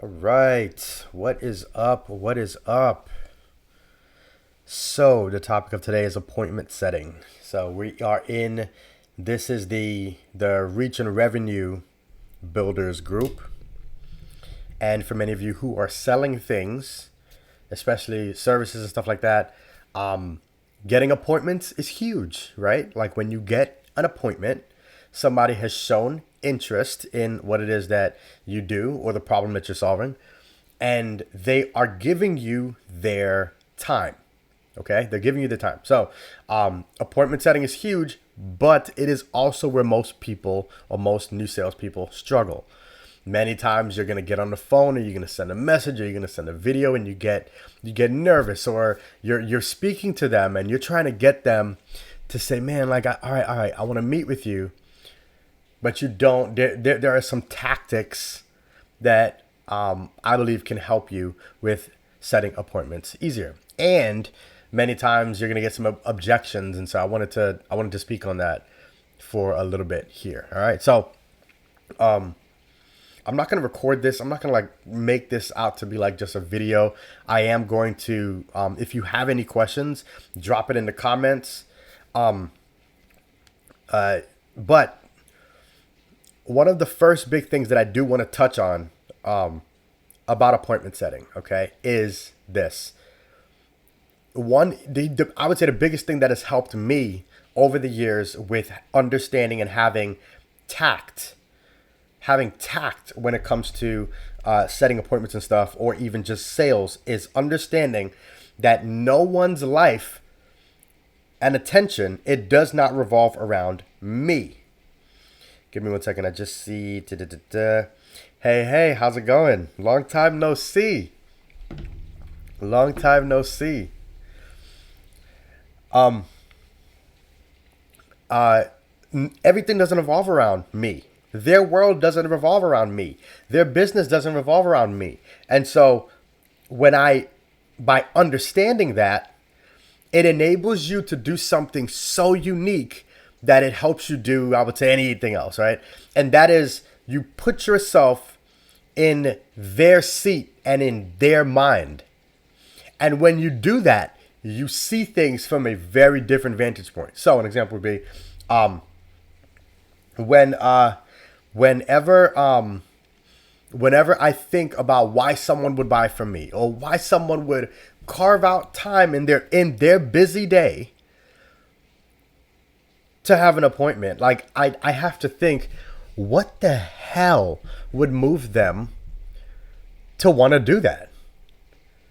All right, what is up? What is up? So, the topic of today is appointment setting. So, we are in this is the reach and revenue builders group. And for many of you who are selling things, especially services and stuff like that, getting appointments is huge, right? Like when you get an appointment, somebody has shown interest in what it is that you do or the problem that you're solving, and they are giving you their time. Okay, they're giving you the time. So, appointment setting is huge, but it is also where most people or most new salespeople struggle. Many times you're gonna get on the phone, or you're gonna send a message, or you're gonna send a video, and you get nervous, or you're speaking to them, and you're trying to get them to say, "Man, like, all right, I want to meet with you," but you don't. There are some tactics that I believe can help you with setting appointments easier. And many times you're gonna get some objections, and so I wanted to speak on that for a little bit here. All right, so I'm not gonna record this. I'm not gonna like make this out to be like just a video. I am going to, if you have any questions, drop it in the comments. But one of the first big things that I do want to touch on about appointment setting, okay, is this. I would say the biggest thing that has helped me over the years with understanding and tact having tact when it comes to setting appointments and stuff, or even just sales, is understanding that no one's life and attention, it does not revolve around me. Give me 1 second. I just see. Hey, how's it going? Long time no see. Long time no see. Everything doesn't revolve around me. Their world doesn't revolve around me. Their business doesn't revolve around me. And so by understanding that, it enables you to do something so unique that it helps you do, I would say, anything else, right? And that is, you put yourself in their seat and in their mind. And when you do that, you see things from a very different vantage point. So an example would be whenever I think about why someone would buy from me, or why someone would carve out time in their busy day to have an appointment, like I have to think, what the hell would move them to want to do that?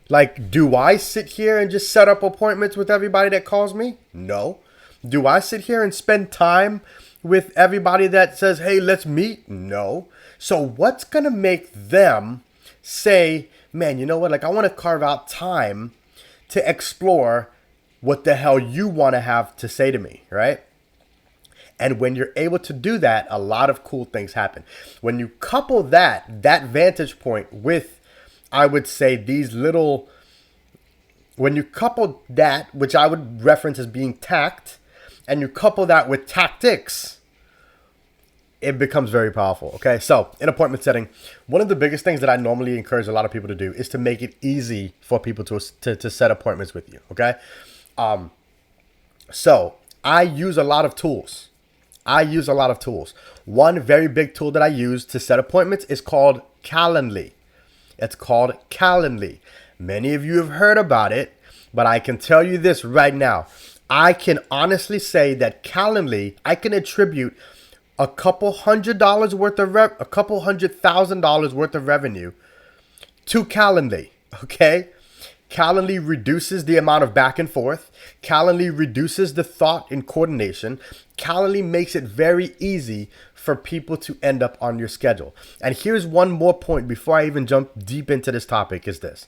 Like, do I sit here and just set up appointments with everybody that calls me? No. Do I sit here and spend time with everybody that says, "Hey, let's meet"? No. So what's going to make them say, "Man, you know what? Like, I want to carve out time to explore what the hell you want to have to say to me," right? And when you're able to do that, a lot of cool things happen. When you couple that vantage point with, I would say, when you couple that, which I would reference as being tact, and you couple that with tactics, it becomes very powerful. Okay, so in appointment setting, one of the biggest things that I normally encourage a lot of people to do is to make it easy for people to set appointments with you. Okay, so I use a lot of tools. One very big tool that I use to set appointments is called Calendly. It's called Calendly. Many of you have heard about it, but I can tell you this right now. I can honestly say that Calendly, I can attribute a couple $100,000 worth of revenue to Calendly. Okay, Calendly reduces the amount of back and forth. Calendly reduces the thought and coordination. Calendly makes it very easy for people to end up on your schedule. And here's one more point before I even jump deep into this topic, is this.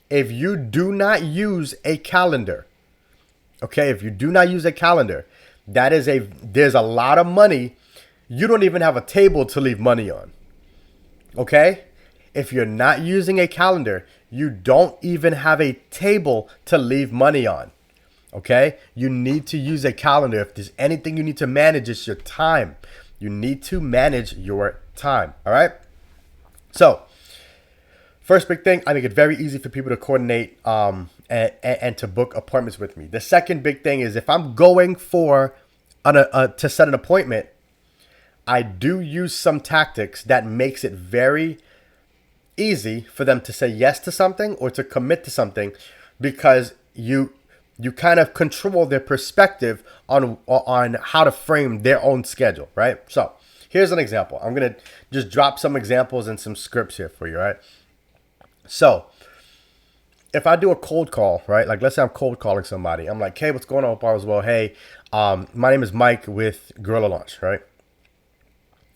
If you do not use a calendar, there's a lot of money. You don't even have a table to leave money on. Okay? If you're not using a calendar, you don't even have a table to leave money on. Okay? You need to use a calendar. If there's anything you need to manage, it's your time. You need to manage your time. All right? So, First big thing, I make it very easy for people to coordinate and to book appointments with me. The second big thing is if I'm going for to set an appointment, I do use some tactics that makes it very easy for them to say yes to something or to commit to something, because you kind of control their perspective on how to frame their own schedule, right? So here's an example. I'm gonna just drop some examples and some scripts here for you, right? So if I do a cold call, right? Like let's say I'm cold calling somebody. I'm like, hey, what's going on, Paul? As well, hey, my name is Mike with Gorilla Launch, right?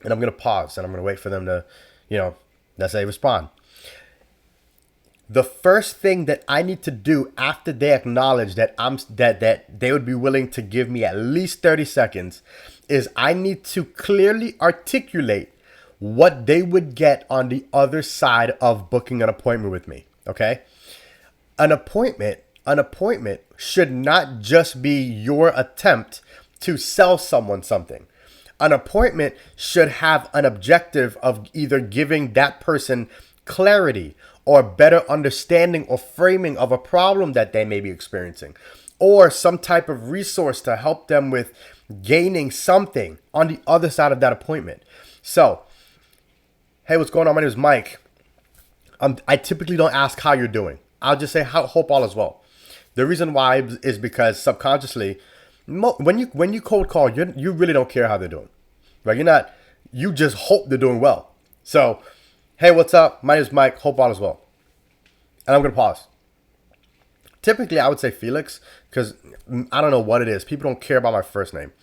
And I'm gonna pause and I'm gonna wait for them to, let's say respond. The first thing that I need to do after they acknowledge that that they would be willing to give me at least 30 seconds is I need to clearly articulate what they would get on the other side of booking an appointment with me. Okay? An appointment should not just be your attempt to sell someone something. An appointment should have an objective of either giving that person clarity or better understanding or framing of a problem that they may be experiencing, or some type of resource to help them with gaining something on the other side of that appointment. So, hey, what's going on? My name is Mike. I typically don't ask how you're doing. I'll just say, hope all is well. The reason why is because subconsciously, when you cold call, you really don't care how they're doing, right? You just hope they're doing well. So, hey, what's up? My name is Mike. Hope all is well. And I'm going to pause. Typically, I would say Felix because I don't know what it is. People don't care about my first name.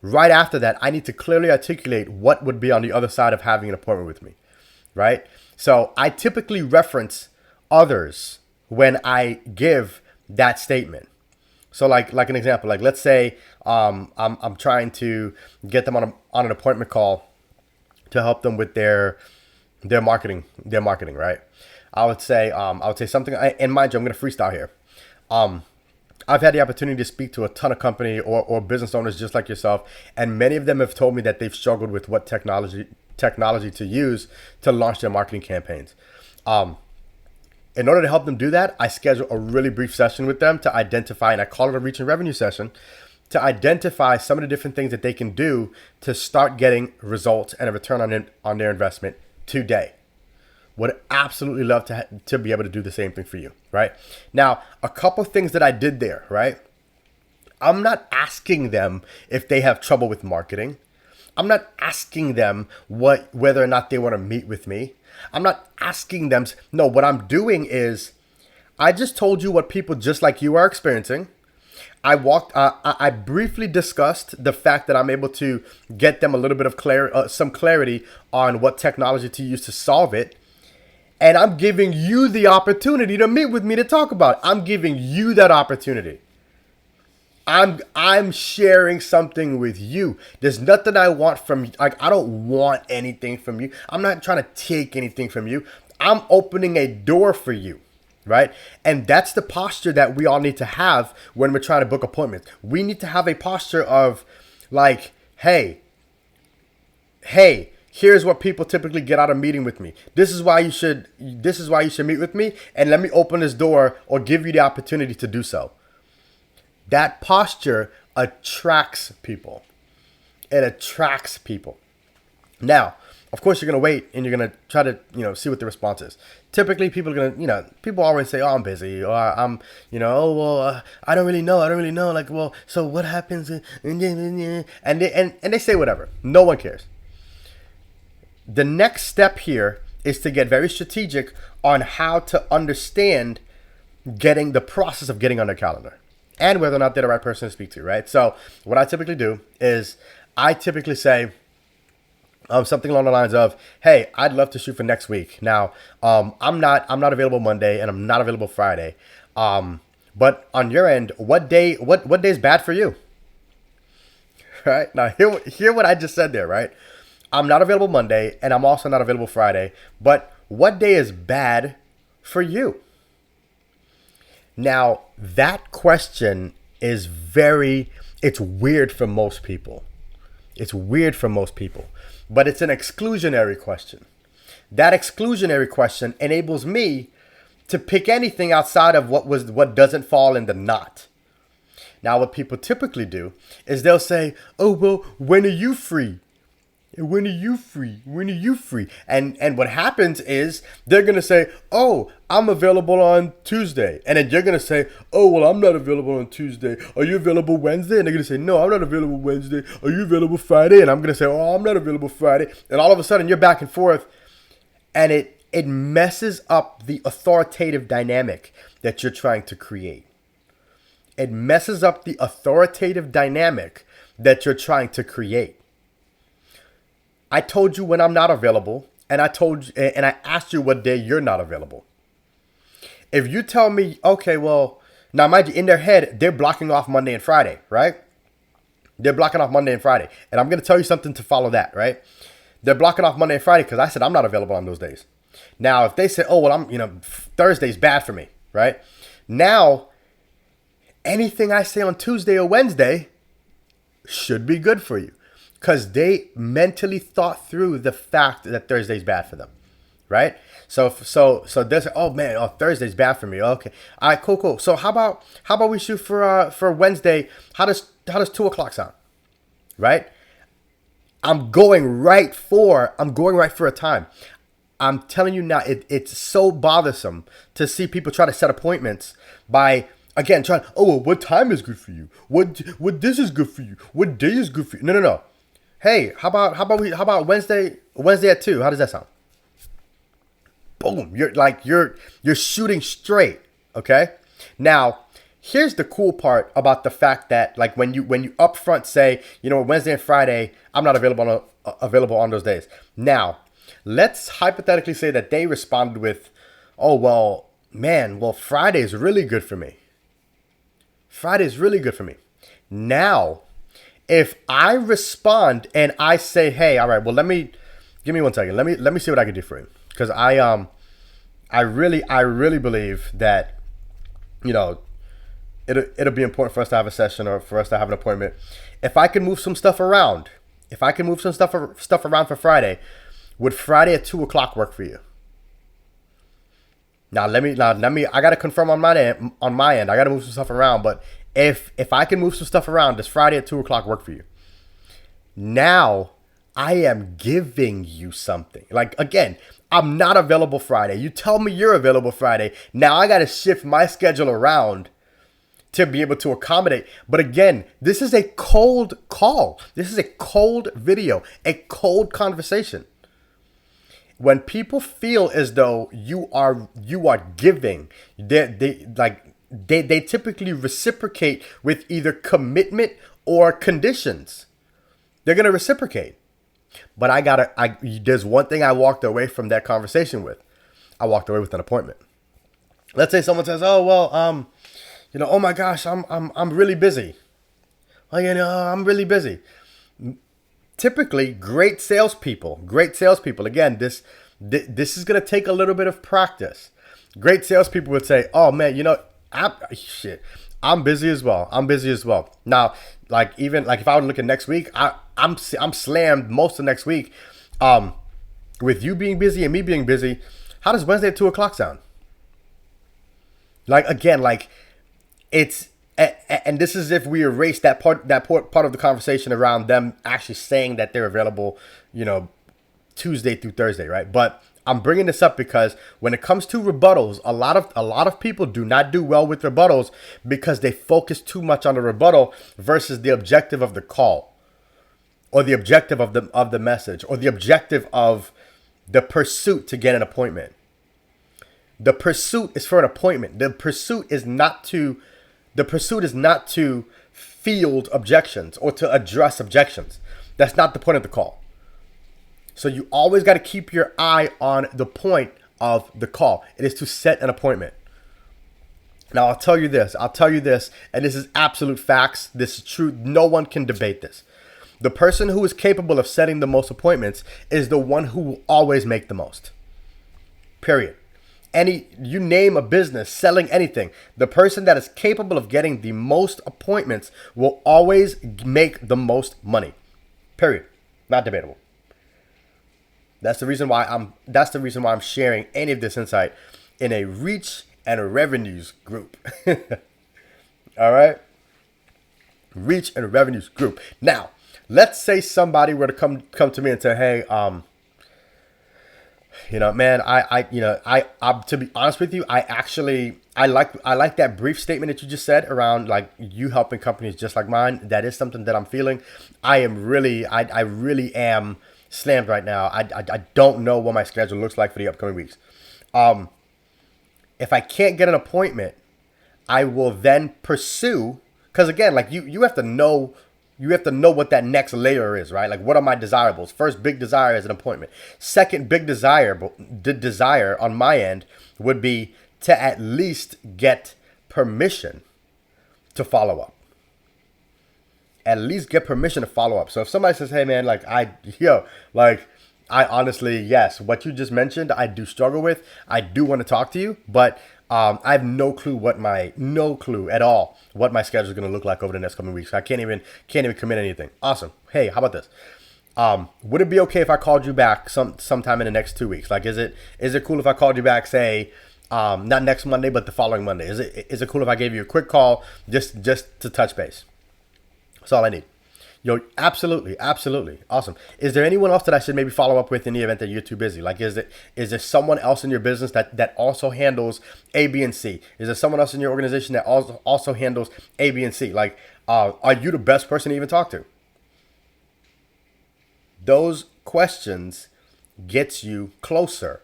Right after that, I need to clearly articulate what would be on the other side of having an appointment with me, right? So I typically reference others when I give that statement. So like an example, like let's say I'm trying to get them on an appointment call to help them with their marketing, right? I would say something, and mind you, I'm going to freestyle here. I've had the opportunity to speak to a ton of company or business owners just like yourself, and many of them have told me that they've struggled with what technology to use to launch their marketing campaigns. In order to help them do that, I schedule a really brief session with them to identify, and I call it a reach and revenue session, to identify some of the different things that they can do to start getting results and a return on their investment today. Would absolutely love to be able to do the same thing for you, right? Now, a couple things that I did there, right? I'm not asking them if they have trouble with marketing. I'm not asking them whether or not they want to meet with me. I'm not asking them. No, what I'm doing is I just told you what people just like you are experiencing. I briefly discussed the fact that I'm able to get them a little bit of some clarity on what technology to use to solve it. And I'm giving you the opportunity to meet with me to talk about it. I'm giving you that opportunity. I'm sharing something with you. There's nothing I want from you. Like, I don't want anything from you. I'm not trying to take anything from you. I'm opening a door for you, right? And that's the posture that we all need to have when we're trying to book appointments. We need to have a posture of like, hey, here's what people typically get out of meeting with me. This is why you should meet with me, and let me open this door or give you the opportunity to do so. That posture attracts people. It attracts people. Now, of course, you're going to wait and you're going to try to, see what the response is. Typically, people are going to, people always say, oh, I'm busy, or I'm, I don't really know. Like, well, so what happens? And they say whatever. No one cares. The next step here is to get very strategic on how to understand the process of getting on their calendar and whether or not they're the right person to speak to, right? So what I typically do is I typically say something along the lines of, hey, I'd love to shoot for next week. Now, I'm not available Monday and I'm not available Friday. But on your end, what day is bad for you? Right? Now, hear what I just said there, right? I'm not available Monday, and I'm also not available Friday. But what day is bad for you? Now, that question is it's weird for most people. But it's an exclusionary question. That exclusionary question enables me to pick anything outside of what doesn't fall in the not. Now, what people typically do is they'll say, "Oh, well, when are you free? When are you free? When are you free?" And what happens is they're going to say, "Oh, I'm available on Tuesday." And then you're going to say, "Oh, well, I'm not available on Tuesday. Are you available Wednesday?" And they're going to say, "No, I'm not available Wednesday. Are you available Friday?" And I'm going to say, "Oh, I'm not available Friday." And all of a sudden you're back and forth, and it messes up the authoritative dynamic that you're trying to create. It messes up the authoritative dynamic that you're trying to create. I told you when I'm not available, and I asked you what day you're not available. If you tell me, okay, well, now mind you, in their head, they're blocking off Monday and Friday, right? They're blocking off Monday and Friday. And I'm going to tell you something to follow that, right? They're blocking off Monday and Friday because I said I'm not available on those days. Now, if they say, "Oh, well, Thursday's bad for me," right? Now, anything I say on Tuesday or Wednesday should be good for you because they mentally thought through the fact that Thursday's bad for them, right? So they say, "Oh man, Thursday's bad for me." Okay, all right, cool. So how about we shoot for Wednesday? How does 2:00 sound, right? I'm going right for a time. I'm telling you now, it's so bothersome to see people try to set appointments by, again, trying, "Oh, well, what time is good for you? What this is good for you? What day is good for you?" No. Hey, how about Wednesday at 2? How does that sound? Boom. You're shooting straight, okay? Now, here's the cool part about the fact that, like, when you upfront say, Wednesday and Friday, I'm not available on those days. Now, let's hypothetically say that they responded with, "Oh, well, man, Friday's really good for me. Friday's really good for me." Now, if I respond and I say, "Hey, all right, well, give me 1 second. Let me see what I can do for you." Because I really believe that, it'll be important for us to have a session or for us to have an appointment. If I can move some stuff around, stuff around for Friday, would Friday at 2:00 work for you? Now let me. I gotta confirm on my end. I gotta move some stuff around. But if I can move some stuff around, does Friday at 2:00 work for you? Now I am giving you something. Like, again, I'm not available Friday. You tell me you're available Friday. Now I gotta shift my schedule around to be able to accommodate. But again, this is a cold call. This is a cold video, a cold conversation. When people feel as though you are giving, they typically reciprocate with either commitment or conditions. They're gonna reciprocate. But there's one thing I walked away from that conversation with. I walked away with an appointment. Let's say someone says, "Oh, well, oh my gosh, I'm really busy." "Oh, I'm really busy." Typically, great salespeople. Again, this is gonna take a little bit of practice. Great salespeople would say, "Oh man, I'm busy as well. Now, even if I would look at next week, I'm slammed most of next week. With you being busy and me being busy, how does Wednesday at 2:00 sound? It's. And this is if we erase that part of the conversation around them actually saying that they're available, Tuesday through Thursday, right? But I'm bringing this up because when it comes to rebuttals, a lot of people do not do well with rebuttals because they focus too much on the rebuttal versus the objective of the call, or the objective of the message, or the objective of the pursuit to get an appointment. The pursuit is for an appointment. The pursuit is not to field objections or to address objections. That's not the point of the call. So you always got to keep your eye on the point of the call. It is to set an appointment. Now, I'll tell you this, and this is absolute facts. This is true. No one can debate this. The person who is capable of setting the most appointments is the one who will always make the most. Period. You name a business selling anything, the person that is capable of getting the most appointments will always make the most money. Period. Not debatable. That's the reason why I'm sharing any of this insight in a reach and revenues group. All right? Reach and revenues group. Now, let's say somebody were to come to me and say, "Hey, man, I'm to be honest with you, I like that brief statement that you just said around like you helping companies just like mine. That is something that I'm feeling. I really am slammed right now. I don't know what my schedule looks like for the upcoming weeks. If I can't get an appointment, I will then pursue, because again, like you have to know what that next layer is, right? Like, what are my desirables? First big desire is an appointment. Second big desire, the desire on my end would be to at least get permission to follow up. At least get permission to follow up. So if somebody says, "Hey man, I honestly, yes, what you just mentioned, I do struggle with. I do want to talk to you, but I have no clue at all what my schedule is going to look like over the next coming weeks. I can't even commit anything." Awesome. Hey, how about this? Would it be okay if I called you back sometime in the next 2 weeks? Like, is it cool if I called you back, say, not next Monday, but the following Monday? Is it cool if I gave you a quick call just to touch base? That's all I need. Absolutely. Awesome. Is there anyone else that I should maybe follow up with in the event that you're too busy? Like, is there someone else in your business that also handles A, B, and C? Is there someone else in your organization that also handles A, B, and C? Like, are you the best person to even talk to? Those questions gets you closer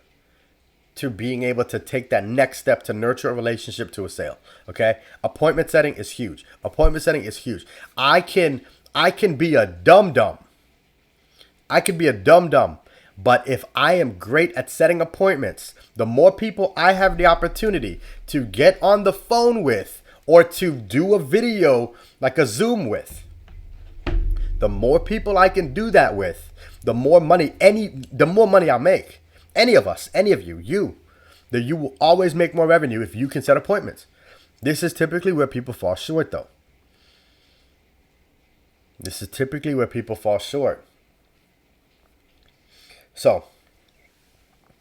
to being able to take that next step to nurture a relationship to a sale. Okay? Appointment setting is huge. I can be a dum-dum. But if I am great at setting appointments, the more people I have the opportunity to get on the phone with or to do a video like a Zoom with, the more people I can do that with, the more money I'll make. Any of us, any of you, you will always make more revenue if you can set appointments. This is typically where people fall short, though. So,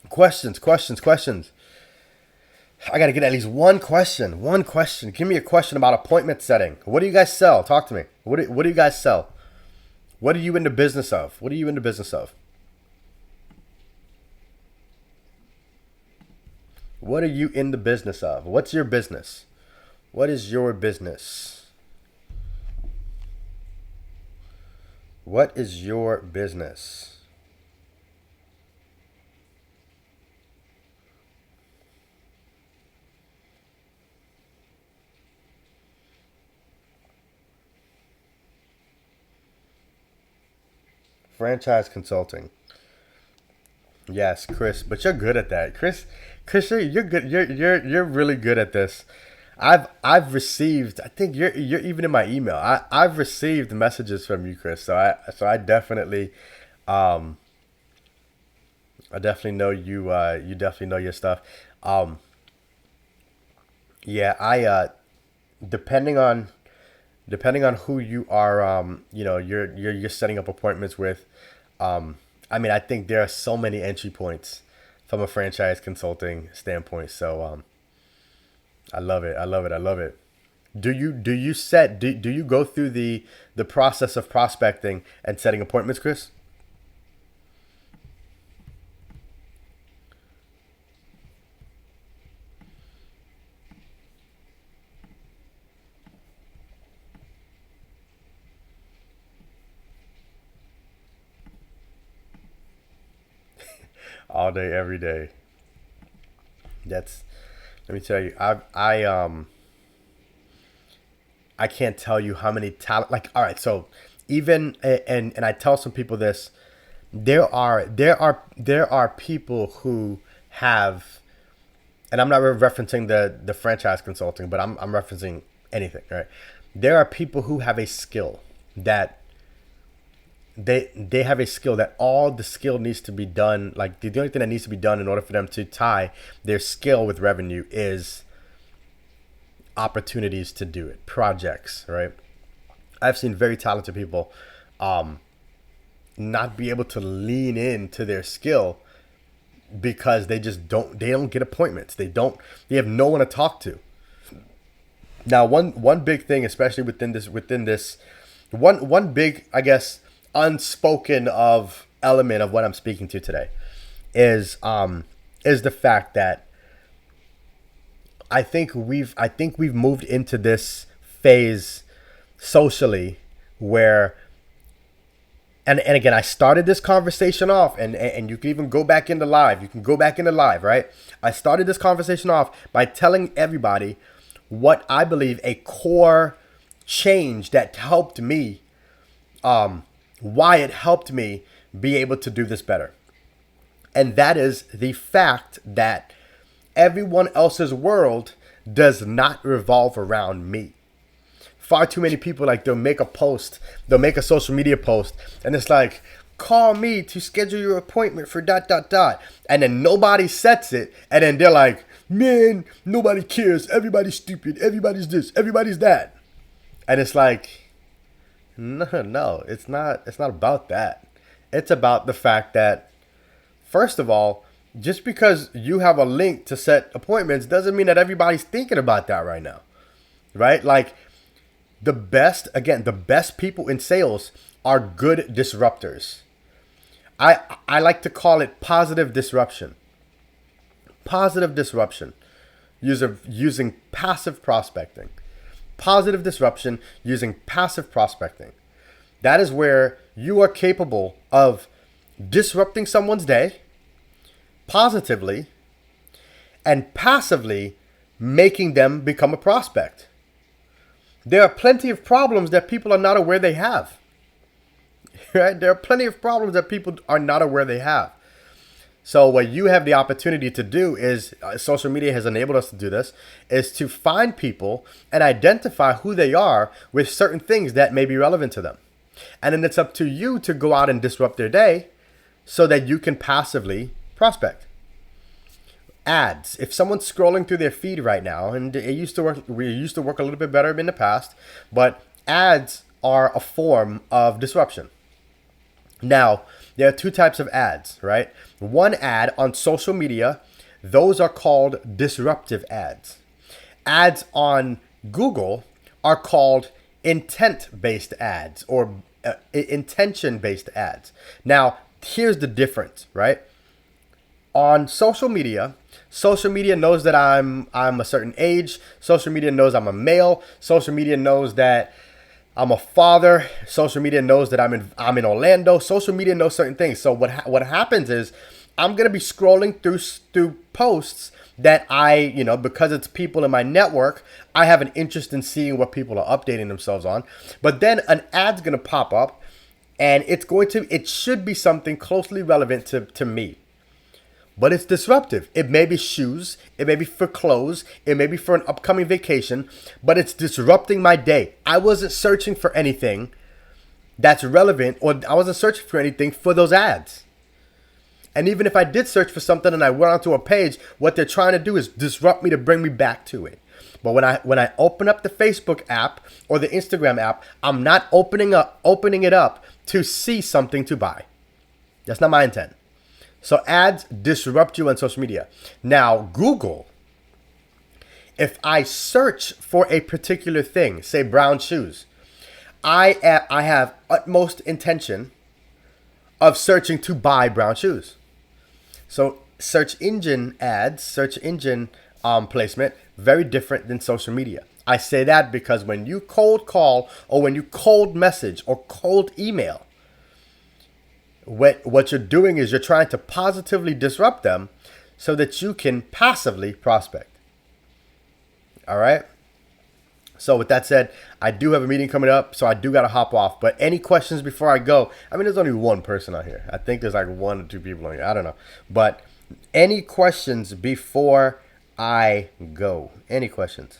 questions. I got to get at least one question. Give me a question about appointment setting. What do you guys sell? Talk to me. What do you guys sell? What are you in the business of? What are you in the business of? What's your business? What is your business? What is your business? Franchise consulting. Yes, Chris, but you're good at that. Chris, you're good. You're really good at this. I've received. I think you're even in my email. I've received messages from you, Chris. So I definitely, I definitely know you. You definitely know your stuff. Yeah, depending on who you are, you're setting up appointments with. I think there are so many entry points from a franchise consulting standpoint. So I love it. Do you go through the process of prospecting and setting appointments, Chris? All day, every day. Let me tell you, I can't tell you how many talent. Like, all right, so even and I tell some people this. There are people who have, and I'm not referencing the franchise consulting, but I'm referencing anything. Right? There are people who have a skill that they have a skill that all the skill needs to be done. Like, the only thing that needs to be done in order for them to tie their skill with revenue is opportunities to do it, projects, right? I've seen very talented people not be able to lean into their skill because they don't get appointments. They have no one to talk to. Now, one big thing, especially within this one big, I guess, unspoken of element of what I'm speaking to today is the fact that I think we've moved into this phase socially where, and again, I started this conversation off, and you can even go back into live. You can go back into live, right? I started this conversation off by telling everybody what I believe a core change that helped me, why it helped me be able to do this better. And that is the fact that everyone else's world does not revolve around me. Far too many people, like, they'll make a social media post, and it's like, call me to schedule your appointment for dot dot dot, and then nobody sets it, and then they're like, man, nobody cares, everybody's stupid, everybody's this, everybody's that. And it's like, no, it's not about that. It's about the fact that, first of all, just because you have a link to set appointments doesn't mean that everybody's thinking about that right now, right? Like, the best people in sales are good disruptors. I like to call it positive disruption. Positive disruption, using passive prospecting. Positive disruption using passive prospecting. That is where you are capable of disrupting someone's day positively and passively making them become a prospect. There are plenty of problems that people are not aware they have. Right? There are plenty of problems that people are not aware they have. So what you have the opportunity to do is, social media has enabled us to do this, is to find people and identify who they are with certain things that may be relevant to them. And then it's up to you to go out and disrupt their day so that you can passively prospect. Ads. If someone's scrolling through their feed right now, and we used to work a little bit better in the past, but ads are a form of disruption. Now, there are two types of ads, right? One ad on social media, those are called disruptive ads. Ads on Google are called intent-based ads or intention-based ads. Now, here's the difference, right? On social media knows that I'm a certain age. Social media knows I'm a male. Social media knows that I'm a father. Social media knows that I'm in Orlando. Social media knows certain things. So what happens is I'm gonna be scrolling through posts that because it's people in my network, I have an interest in seeing what people are updating themselves on. But then an ad's gonna pop up, and it should be something closely relevant to me. But it's disruptive. It may be shoes, it may be for clothes, it may be for an upcoming vacation, but it's disrupting my day. I wasn't searching for anything that's relevant, or I wasn't searching for anything for those ads. And even if I did search for something and I went onto a page, what they're trying to do is disrupt me to bring me back to it. But when I open up the Facebook app or the Instagram app, I'm not opening it up to see something to buy. That's not my intent. So ads disrupt you on social media. Now, Google, if I search for a particular thing, say brown shoes, I have utmost intention of searching to buy brown shoes. So search engine ads, search engine placement, very different than social media. I say that because when you cold call or when you cold message or cold email, what you're doing is you're trying to positively disrupt them so that you can passively prospect. All right? So with that said, I do have a meeting coming up, so I do got to hop off. But any questions before I go? I mean, there's only one person on here. I think there's like one or two people on here. I don't know. But any questions before I go? Any questions?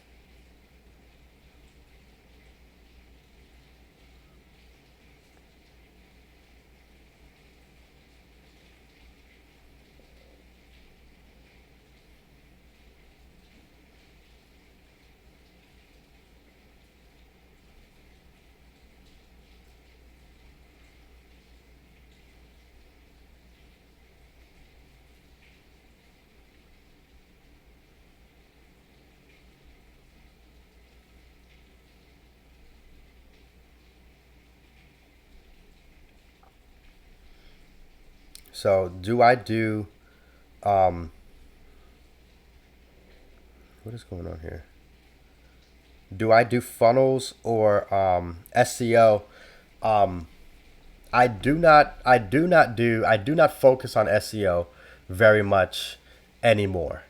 So do I do what is going on here? Do I do funnels or SEO? I do not focus on SEO very much anymore.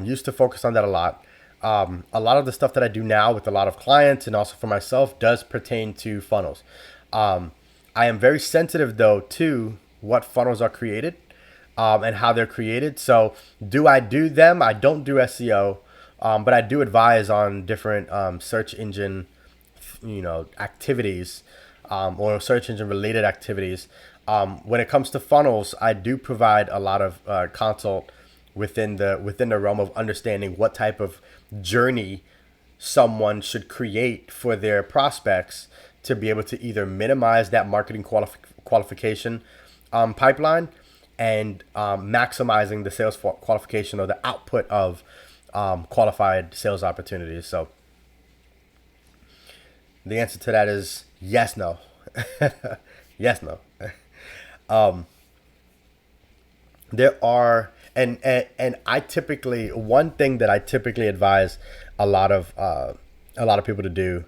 Used to focus on that a lot. A lot of the stuff that I do now with a lot of clients and also for myself does pertain to funnels. I am very sensitive though to what funnels are created and how they're created. So do I do them? I don't do SEO, but I do advise on different search engine, activities or search engine related activities. When it comes to funnels, I do provide a lot of consult within the realm of understanding what type of journey someone should create for their prospects to be able to either minimize that marketing qualification pipeline and maximizing the sales qualification or the output of qualified sales opportunities. So the answer to that is yes, no. Yes, no. There are, and I typically, one thing that I typically advise a lot of people to do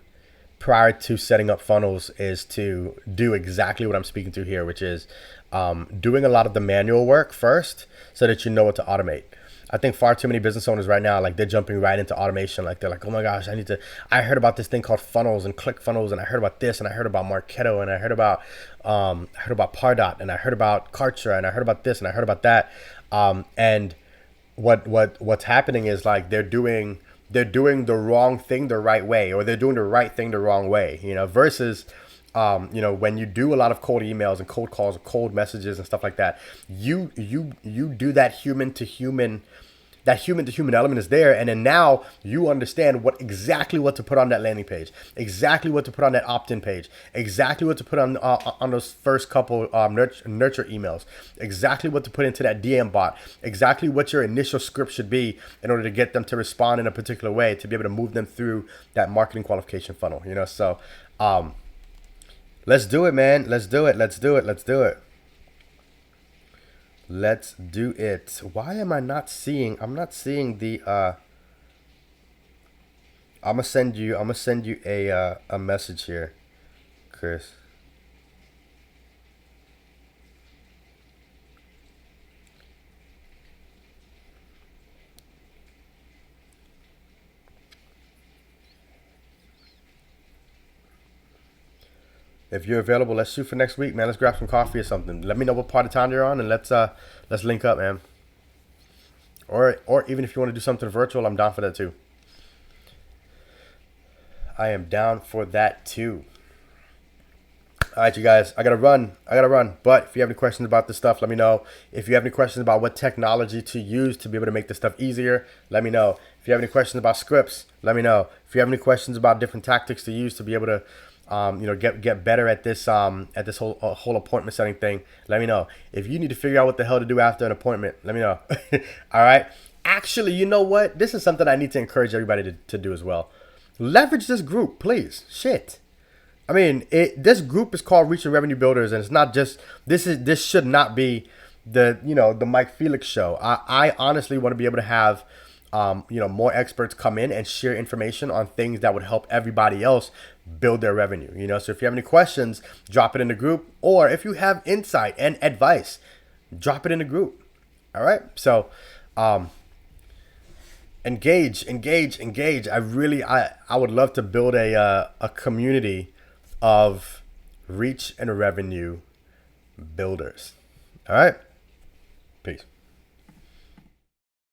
prior to setting up funnels is to do exactly what I'm speaking to here, which is doing a lot of the manual work first so that you know what to automate. I think far too many business owners right now, like they're jumping right into automation. Like they're like, oh my gosh, I heard about this thing called funnels and ClickFunnels, and I heard about this, and I heard about Marketo, and I heard about Pardot, and I heard about Kartra, and I heard about this, and I heard about that. And what's happening is like they're doing the wrong thing the right way, or they're doing the right thing the wrong way, versus when you do a lot of cold emails and cold calls, or cold messages and stuff like that, you do that human to human element is there. And then now you understand exactly what to put on that landing page, exactly what to put on that opt-in page, exactly what to put on those first couple nurture emails, exactly what to put into that DM bot, exactly what your initial script should be in order to get them to respond in a particular way to be able to move them through that marketing qualification funnel. So let's do it, man. Let's do it. Let's do it. Let's do it. Let's do it. Why am I not seeing? I'm not seeing the. I'm gonna send you a message here, Chris. If you're available, let's shoot for next week, man. Let's grab some coffee or something. Let me know what part of town you're on, and let's link up, man. Or even if you want to do something virtual, I'm down for that too. I am down for that too. All right, you guys, I gotta run. But if you have any questions about this stuff, let me know. If you have any questions about what technology to use to be able to make this stuff easier, let me know. If you have any questions about scripts, let me know. If you have any questions about different tactics to use to be able to get better at this whole appointment setting thing, let me know. If you need to figure out what the hell to do after an appointment, let me know. All right. Actually, you know what? This is something I need to encourage everybody to do as well. Leverage this group, please. Shit. I mean, this group is called Reach and Revenue Builders, and it's not just this should not be the Mike Felix show. I honestly want to be able to have more experts come in and share information on things that would help everybody else build their revenue. So if you have any questions, drop it in the group, or if you have insight and advice, drop it in the group. All right. So engage. I would love to build a community of reach and revenue builders. All right. Peace.